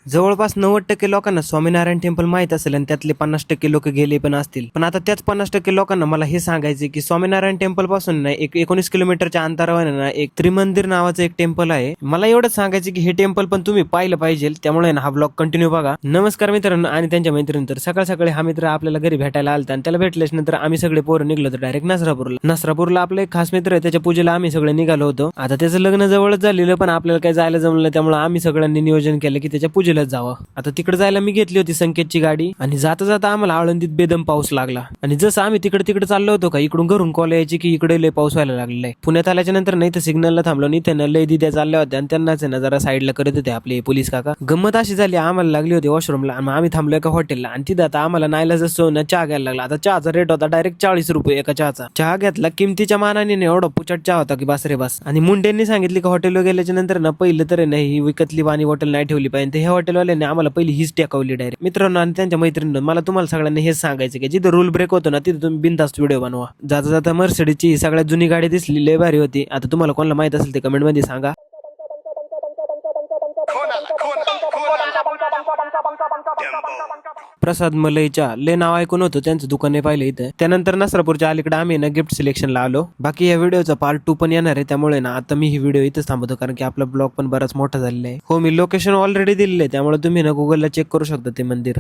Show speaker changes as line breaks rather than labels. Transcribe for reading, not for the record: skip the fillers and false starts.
जवळपास 90% लोकांना स्वामीनारायण टेम्पल माहित असेल आणि त्यातले 50% लोक गेले पण असतील. पण आता त्याच 50% लोकांना मला हे सांगायचे की स्वामीनारायण टेम्पल पासून ना एक 19 किलोमीटरच्या अंतरावर ना एक त्रिमंदिर नावाचं एक टेम्पल आहे. मला एवढंच सांगायचं की हे टेम्पल पण तुम्ही पाहिलं पाहिजे, त्यामुळे ना हा ब्लॉग कंटिन्यू बघा. नमस्कार मित्रांनो आणि त्यांच्या मैत्रिणी. तर सकाळ सकाळी हा मित्र आपल्याला घरी भेटायला आलता आणि त्याला भेटल्याच नंतर आम्ही सगळे पोरं निघलो होतो डायरेक्ट नसरापूरला आपलं एक खास मित्र आहे, त्याच्या पूजेला आम्ही सगळे निघालो होतो. आता त्याचं लग्न जवळच झालेलं पण आपल्याला काही जायला जमलं, त्यामुळे आम्ही सगळ्यांनी नियोजन केलं की त्याच्या पूजेलाच जावं. आता तिकडे जायला मी घेतली होती संकेतची गाडी आणि जाता जाता आम्हाला आळंदीत बेदम पाऊस लागला आणि जसं आम्ही तिकडे चाललो होतो का इकडून घरून कॉल यायची की इकडे लय पाऊस व्हायला लागलेला आहे. पुण्यात आल्याच्या नंतर नाही तर सिग्नलला थांबलो नाही त्यांना लय दिद्या चालल्या होत्या आणि त्यांनाच ना जरा साईडला करत होते आपले पोलीस काका. गंमत अशी झाली, आम्हाला लागली होती वॉशरूमला आणि आम्ही थांबलो एका हॉटेलला आणि तिथं आता आम्हाला नाईलाज असं चहा घ्यायला लागला. आता चहाचा रेट होता डायरेक्ट 40 रुपये एका चहाचा. चहा घेतला किमतीच्या मानाने एवढा पुचट चहा होता की बस रे बस. आणि मुंडेंनी सांगितले की हॉटेलवर गेल्याच्या नंतर ना पहिलं तर नाही ही विकतली पाणी बॉटल नाही ठेवली पाहिजे. ह्या हॉटेलवाल्याने आम्हाला पहिली हीच टेकवली डायरेक्ट. मित्रांनो आणि त्यांच्या मैत्रिणींना मला तुम्हाला सगळ्यांना हेच सांगायचं की जिथं रूल ब्रेक होतो ना तिथे तुम्ही बिनधास्त व्हिडिओ बनवा. जाता जाता मर्सिडीजची सगळ्यात जुनी गाडी दिसली, लय भारी होती. आता तुम्हाला कोणाला माहित असेल ते कमेंट मध्ये सांगा. प्रसाद मलईच्या लय नाव ऐकून होतं त्यांचं दुकान आहे पाहिलं इथं. त्यानंतर नसरापूरच्या अलीकडे आम्ही ना गिफ्ट सिलेक्शनला आलो. बाकी या व्हिडिओचा पार्ट 2 पण येणार आहे, त्यामुळे ना आता मी ही व्हिडिओ इथंच थांबवतो कारण की आपला ब्लॉग पण बराच मोठा झालेला आहे. हो मी लोकेशन ऑलरेडी दिलेलं आहे, त्यामुळे तुम्ही ना गुगलला चेक करू शकता ते मंदिर.